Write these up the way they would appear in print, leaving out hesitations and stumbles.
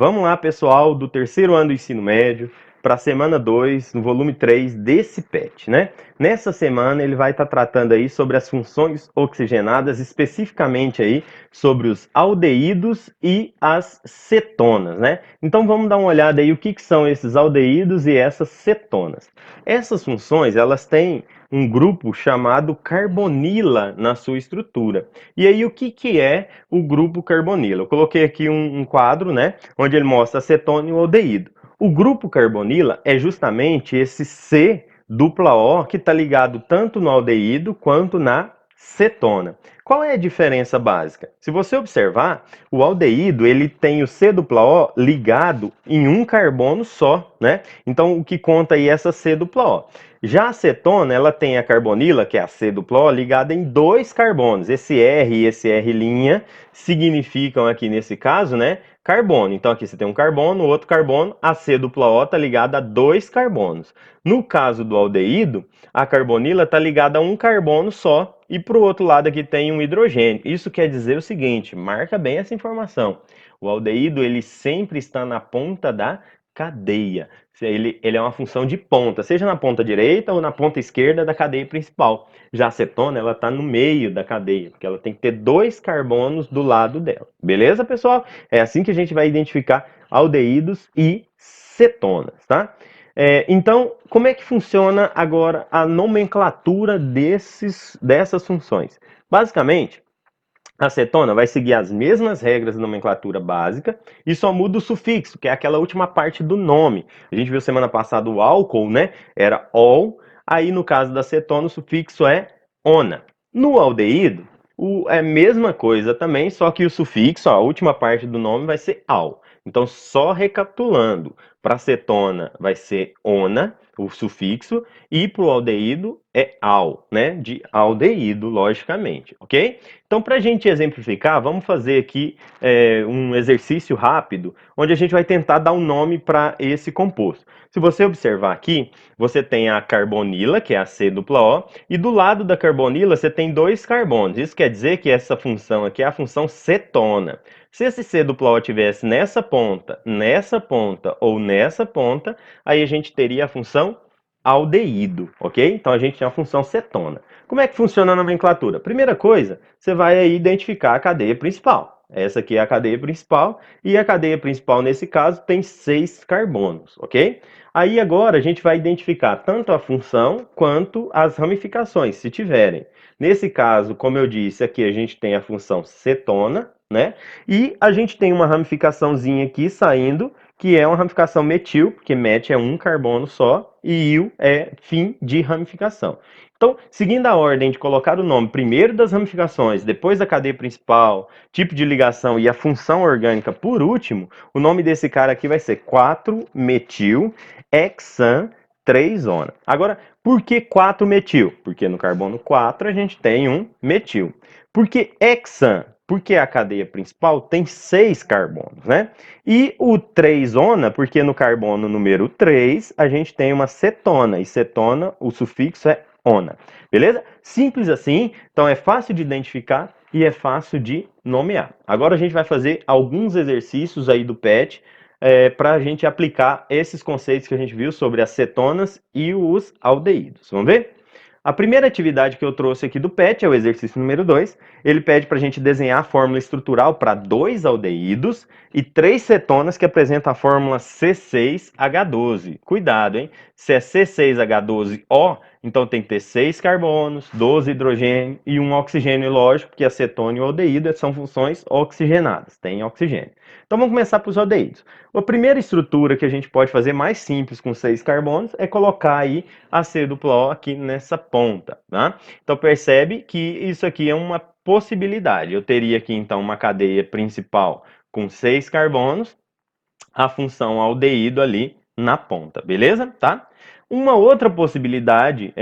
Vamos lá, pessoal, do terceiro ano do ensino médio, para a semana 2, no volume 3 desse PET, né? Nessa semana ele vai estar tratando aí sobre as funções oxigenadas, especificamente aí sobre os aldeídos e as cetonas, né? Então vamos dar uma olhada aí o que são esses aldeídos e essas cetonas. Essas funções, elas têm um grupo chamado carbonila na sua estrutura. E aí o que é o grupo carbonila? Eu coloquei aqui um quadro, né, onde ele mostra a cetona e o aldeído. O grupo carbonila é justamente esse C dupla O que está ligado tanto no aldeído quanto na cetona. Qual é a diferença básica? Se você observar, o aldeído ele tem o C dupla O ligado em um carbono só, né? Então o que conta aí é essa C dupla O. Já a cetona, ela tem a carbonila, que é a C dupla O, ligada em dois carbonos. Esse R e esse R' significam aqui nesse caso, né, carbono. Então aqui você tem um carbono, outro carbono, a C dupla O está ligada a dois carbonos. No caso do aldeído, a carbonila está ligada a um carbono só e para o outro lado aqui tem um hidrogênio. Isso quer dizer o seguinte, marca bem essa informação. O aldeído ele sempre está na ponta da cadeia. Ele é uma função de ponta, seja na ponta direita ou na ponta esquerda da cadeia principal. Já a cetona, ela está no meio da cadeia, porque ela tem que ter dois carbonos do lado dela. Beleza, pessoal? É assim que a gente vai identificar aldeídos e cetonas, tá? Então, como é que funciona agora a nomenclatura dessas funções? Basicamente, a cetona vai seguir as mesmas regras da nomenclatura básica e só muda o sufixo, que é aquela última parte do nome. A gente viu semana passada o álcool, né? Era ol, aí no caso da cetona o sufixo é ona. No aldeído, é a mesma coisa também, só que o sufixo, a última parte do nome vai ser al. Então, só recapitulando, para cetona vai ser ona, o sufixo, e para o aldeído é al, né? De aldeído, logicamente, ok? Então, para a gente exemplificar, vamos fazer aqui um exercício rápido, onde a gente vai tentar dar um nome para esse composto. Se você observar aqui, você tem a carbonila, que é a C dupla O, e do lado da carbonila você tem dois carbonos. Isso quer dizer que essa função aqui é a função cetona. Se esse C dupla O tivesse nessa ponta ou nessa ponta, aí a gente teria a função aldeído, ok? Então a gente tem a função cetona. Como é que funciona a nomenclatura? Primeira coisa, você vai aí identificar a cadeia principal. Essa aqui é a cadeia principal, e a cadeia principal, nesse caso, tem 6 carbonos, ok? Aí agora a gente vai identificar tanto a função quanto as ramificações, se tiverem. Nesse caso, como eu disse, aqui a gente tem a função cetona, né? E a gente tem uma ramificaçãozinha aqui saindo, que é uma ramificação metil, porque met é um carbono só, e il é fim de ramificação. Então, seguindo a ordem de colocar o nome primeiro das ramificações, depois da cadeia principal, tipo de ligação e a função orgânica por último, o nome desse cara aqui vai ser 4-metil-hexan-3-ona. Agora, por que 4-metil? Porque no carbono 4 a gente tem um metil. Por que hexan? Porque a cadeia principal tem 6 carbonos, né? E o 3-ona, porque no carbono número 3 a gente tem uma cetona, e cetona, o sufixo é ona. Beleza? Simples assim, então é fácil de identificar e é fácil de nomear. Agora a gente vai fazer alguns exercícios aí do PET para a gente aplicar esses conceitos que a gente viu sobre as cetonas e os aldeídos. Vamos ver? A primeira atividade que eu trouxe aqui do PET é o exercício número 2. Ele pede para a gente desenhar a fórmula estrutural para 2 aldeídos e 3 cetonas que apresentam a fórmula C6H12. Cuidado, hein? Se é C6H12O, então tem que ter 6 carbonos, 12 hidrogênio e um oxigênio, lógico, que a cetona e o aldeído são funções oxigenadas, tem oxigênio. Então vamos começar para os aldeídos. A primeira estrutura que a gente pode fazer mais simples com 6 carbonos é colocar aí a C dupla O aqui nessa ponta, tá? Então percebe que isso aqui é uma possibilidade. Eu teria aqui então uma cadeia principal com 6 carbonos, a função aldeído ali na ponta, beleza? Tá? Uma outra possibilidade,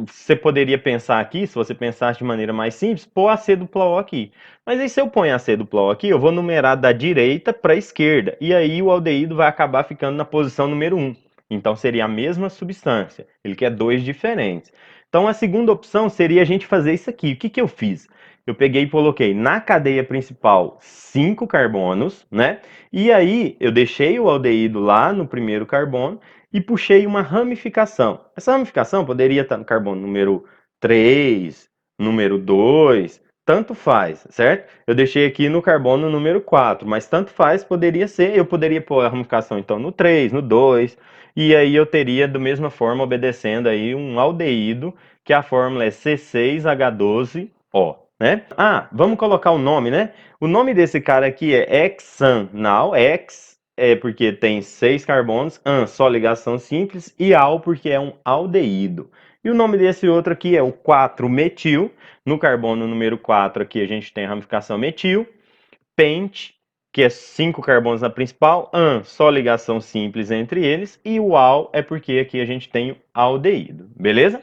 você poderia pensar aqui, se você pensasse de maneira mais simples, pôr a C dupla O aqui. Mas aí se eu ponho a C dupla O aqui, eu vou numerar da direita para a esquerda, e aí o aldeído vai acabar ficando na posição número 1. Então seria a mesma substância, ele quer dois diferentes. Então a segunda opção seria a gente fazer isso aqui. O que que eu fiz? Eu peguei e coloquei na cadeia principal 5 carbonos, né? E aí eu deixei o aldeído lá no primeiro carbono e puxei uma ramificação. Essa ramificação poderia estar no carbono número 3, número 2, tanto faz, certo? Eu deixei aqui no carbono número 4, mas tanto faz, poderia ser. Eu poderia pôr a ramificação então no 3, no 2, e aí eu teria da mesma forma obedecendo aí um aldeído, que a fórmula é C6H12O, né? Ah, vamos colocar o nome, né? O nome desse cara aqui é hexanal, hex é porque tem 6 carbonos, an só ligação simples e al porque é um aldeído. E o nome desse outro aqui é o 4-metil. No carbono número 4 aqui a gente tem a ramificação metil, pente, que é 5 carbonos na principal, an, só ligação simples entre eles, e o al é porque aqui a gente tem o aldeído, beleza?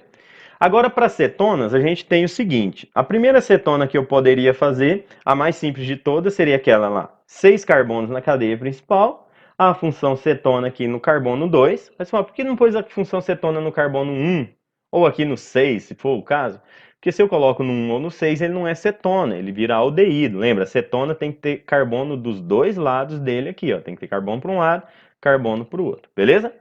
Agora, para cetonas, a gente tem o seguinte: a primeira cetona que eu poderia fazer, a mais simples de todas, seria aquela lá, 6 carbonos na cadeia principal, a função cetona aqui no carbono 2. Mas por que não pôs a função cetona no carbono 1? Ou aqui no 6, se for o caso? Porque se eu coloco no 1 ou no 6, ele não é cetona, ele vira aldeído. Lembra, cetona tem que ter carbono dos dois lados dele aqui, ó. Tem que ter carbono para um lado, carbono para o outro, beleza?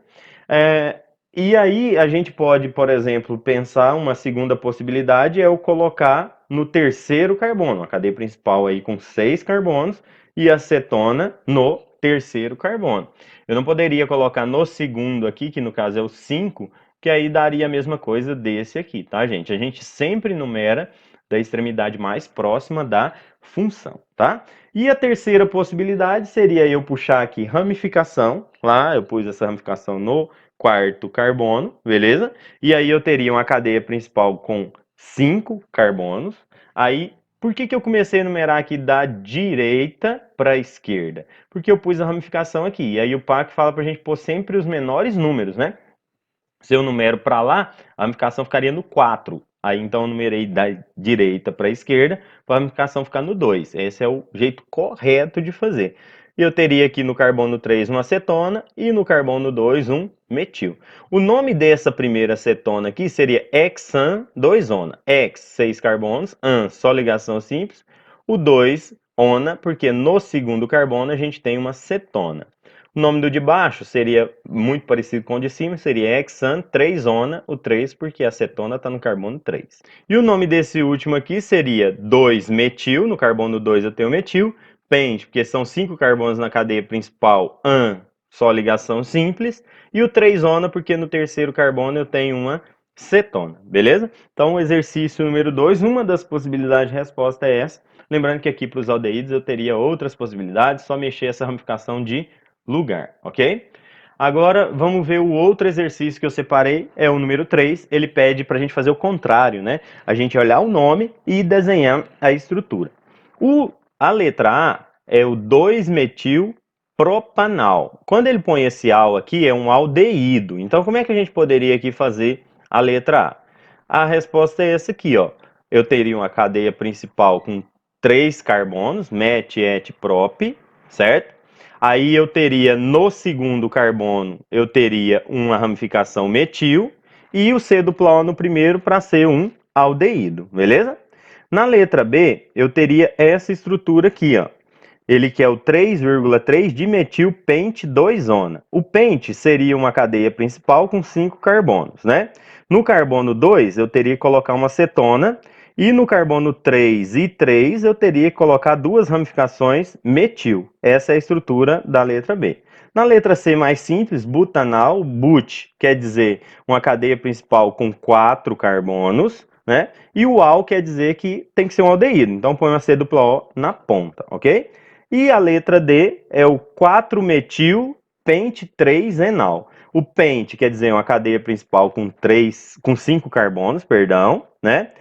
E aí a gente pode, por exemplo, pensar uma segunda possibilidade é eu colocar no terceiro carbono, a cadeia principal aí com 6 carbonos e a cetona no terceiro carbono. Eu não poderia colocar no segundo aqui, que no caso é o 5, que aí daria a mesma coisa desse aqui, tá, gente? A gente sempre numera da extremidade mais próxima da função, tá? E a terceira possibilidade seria eu puxar aqui ramificação, lá eu pus essa ramificação no quarto carbono, beleza? E aí eu teria uma cadeia principal com 5 carbonos. Aí, por que que eu comecei a numerar aqui da direita para a esquerda? Porque eu pus a ramificação aqui. E aí o PAC fala para a gente pôr sempre os menores números, né? Se eu numero para lá, a ramificação ficaria no 4. Aí então eu numerei da direita para a esquerda, para a ramificação ficar no 2. Esse é o jeito correto de fazer. E eu teria aqui no carbono 3 uma acetona e no carbono 2 um metil. O nome dessa primeira acetona aqui seria hexan 2-ona. Hex, 6 carbonos, an, só ligação simples. O 2, ona, porque no segundo carbono a gente tem uma cetona. O nome do de baixo seria muito parecido com o de cima, seria hexan 3-ona, o 3 porque a cetona está no carbono 3. E o nome desse último aqui seria 2-metil, no carbono 2 eu tenho metil, pente, porque são 5 carbonos na cadeia principal, an, só ligação simples, e o 3-ona, porque no terceiro carbono eu tenho uma cetona, beleza? Então o exercício número 2, uma das possibilidades de resposta é essa. Lembrando que aqui para os aldeídos eu teria outras possibilidades, só mexer essa ramificação de lugar, ok? Agora vamos ver o outro exercício que eu separei, é o número 3. Ele pede para a gente fazer o contrário, né? A gente olhar o nome e desenhar a estrutura. A letra A é o 2-metil-propanal. Quando ele põe esse al aqui, é um aldeído. Então como é que a gente poderia aqui fazer a letra A? A resposta é essa aqui, ó. Eu teria uma cadeia principal com 3 carbonos, met, et, prop, certo? Aí eu teria no segundo carbono, eu teria uma ramificação metil e o C dupla O no primeiro para ser um aldeído, beleza? Na letra B, eu teria essa estrutura aqui, ó. Ele que é o 3,3 dimetil pente 2-ona. O pente seria uma cadeia principal com 5 carbonos, né? No carbono 2, eu teria que colocar uma cetona. E no carbono 3 e 3, eu teria que colocar duas ramificações metil. Essa é a estrutura da letra B. Na letra C, mais simples, butanal, but, quer dizer uma cadeia principal com 4 carbonos, né? E o al quer dizer que tem que ser um aldeído. Então põe uma C dupla O na ponta, ok? E a letra D é o 4-metil pente 3-enal. O pente quer dizer uma cadeia principal com 5 carbonos, perdão, né?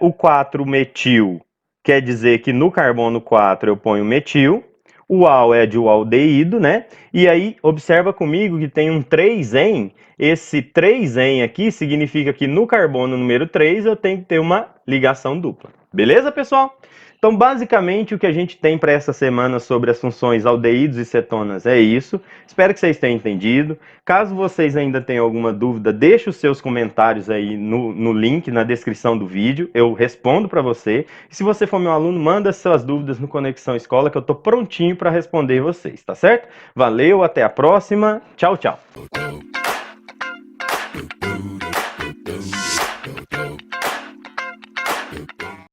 O 4-metil quer dizer que no carbono 4 eu ponho metil. O al é de aldeído, né? E aí, observa comigo que tem um 3-en. Esse 3-en aqui significa que no carbono número 3 eu tenho que ter uma ligação dupla. Beleza, pessoal? Então, basicamente, o que a gente tem para essa semana sobre as funções aldeídos e cetonas é isso. Espero que vocês tenham entendido. Caso vocês ainda tenham alguma dúvida, deixe os seus comentários aí no link, na descrição do vídeo. Eu respondo para você. E se você for meu aluno, manda suas dúvidas no Conexão Escola, que eu estou prontinho para responder vocês, tá certo? Valeu, até a próxima. Tchau, tchau.